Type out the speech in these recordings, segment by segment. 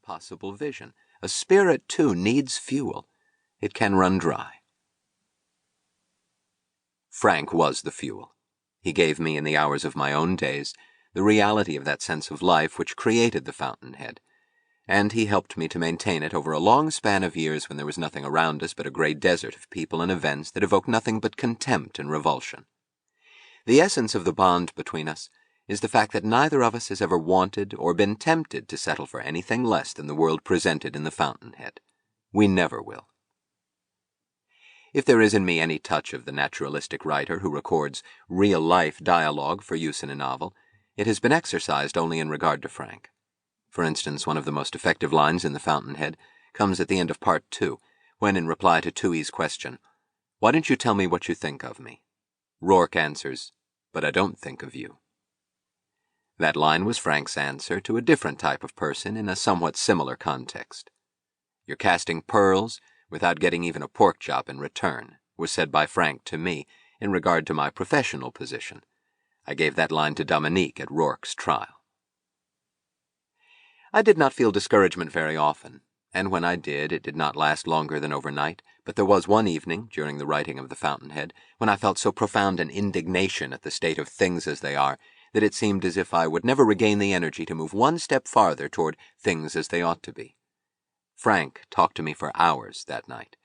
possible vision. A spirit, too, needs fuel. It can run dry. Frank was the fuel. He gave me, in the hours of my own days, the reality of that sense of life which created the Fountainhead, and he helped me to maintain it over a long span of years when there was nothing around us but a grey desert of people and events that evoke nothing but contempt and revulsion. The essence of the bond between us is the fact that neither of us has ever wanted or been tempted to settle for anything less than the world presented in the Fountainhead. We never will. If there is in me any touch of the naturalistic writer who records real-life dialogue for use in a novel, it has been exercised only in regard to Frank. For instance, one of the most effective lines in The Fountainhead comes at the end of Part 2, when, in reply to Toohey's question, "Why don't you tell me what you think of me?" Roarke answers, "But I don't think of you." That line was Frank's answer to a different type of person in a somewhat similar context. "You're casting pearls without getting even a pork chop in return," was said by Frank to me in regard to my professional position. I gave that line to Dominique at Roarke's trial. I did not feel discouragement very often, and when I did, it did not last longer than overnight, but there was one evening, during the writing of The Fountainhead, when I felt so profound an indignation at the state of things as they are, that it seemed as if I would never regain the energy to move one step farther toward things as they ought to be. Frank talked to me for hours that night.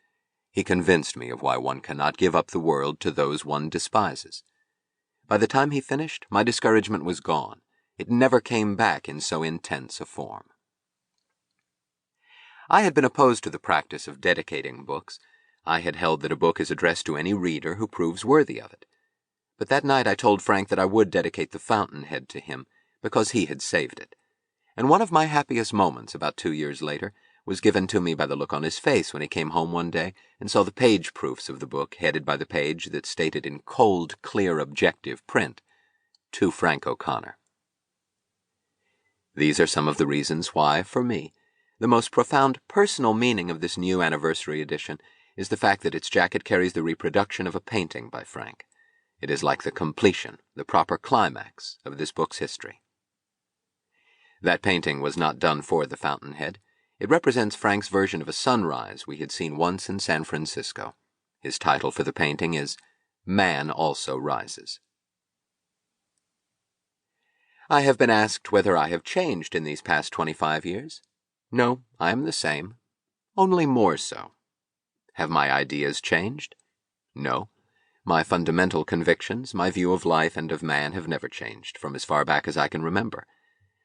He convinced me of why one cannot give up the world to those one despises. By the time he finished, my discouragement was gone. It never came back in so intense a form. I had been opposed to the practice of dedicating books. I had held that a book is addressed to any reader who proves worthy of it. But that night I told Frank that I would dedicate The Fountainhead to him, because he had saved it. And one of my happiest moments, about 2 years later, was given to me by the look on his face when he came home one day and saw the page proofs of the book headed by the page that stated in cold, clear, objective print, "To Frank O'Connor." These are some of the reasons why, for me, the most profound personal meaning of this new anniversary edition is the fact that its jacket carries the reproduction of a painting by Frank. It is like the completion, the proper climax of this book's history. That painting was not done for The Fountainhead. It represents Frank's version of a sunrise we had seen once in San Francisco. His title for the painting is "Man Also Rises." I have been asked whether I have changed in these past 25 years. No, I am the same, only more so. Have my ideas changed? No. My fundamental convictions, my view of life and of man have never changed, from as far back as I can remember.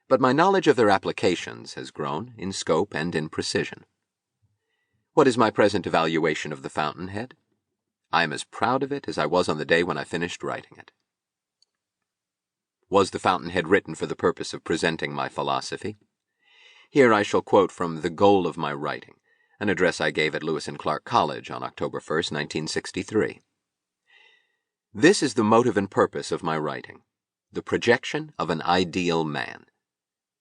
But my knowledge of their applications has grown in scope and in precision. What is my present evaluation of The Fountainhead? I am as proud of it as I was on the day when I finished writing it. Was The Fountainhead written for the purpose of presenting my philosophy? Here I shall quote from The Goal of My Writing, an address I gave at Lewis and Clark College on October 1st, 1963. "This is the motive and purpose of my writing, the projection of an ideal man,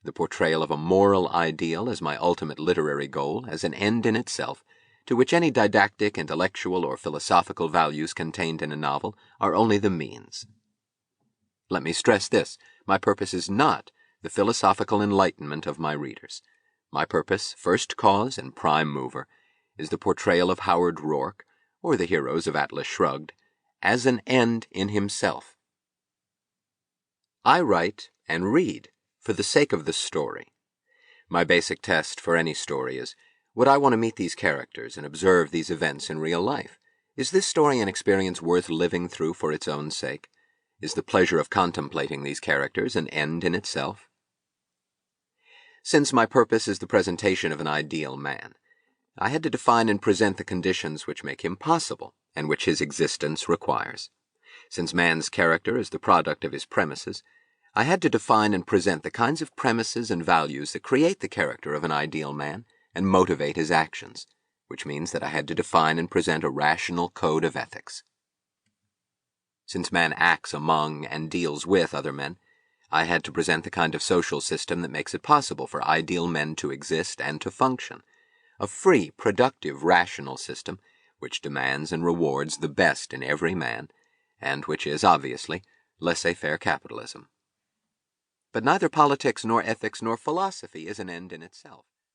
the portrayal of a moral ideal as my ultimate literary goal, as an end in itself, to which any didactic, intellectual, or philosophical values contained in a novel are only the means. Let me stress this, my purpose is not the philosophical enlightenment of my readers. My purpose, first cause and prime mover, is the portrayal of Howard Roarke, or the heroes of Atlas Shrugged, as an end in himself. I write and read for the sake of the story. My basic test for any story is, would I want to meet these characters and observe these events in real life? Is this story an experience worth living through for its own sake? Is the pleasure of contemplating these characters an end in itself? Since my purpose is the presentation of an ideal man, I had to define and present the conditions which make him possible and which his existence requires. Since man's character is the product of his premises, I had to define and present the kinds of premises and values that create the character of an ideal man and motivate his actions, which means that I had to define and present a rational code of ethics. Since man acts among and deals with other men, I had to present the kind of social system that makes it possible for ideal men to exist and to function, a free, productive, rational system which demands and rewards the best in every man, and which is, obviously, laissez-faire capitalism. But neither politics nor ethics nor philosophy is an end in itself.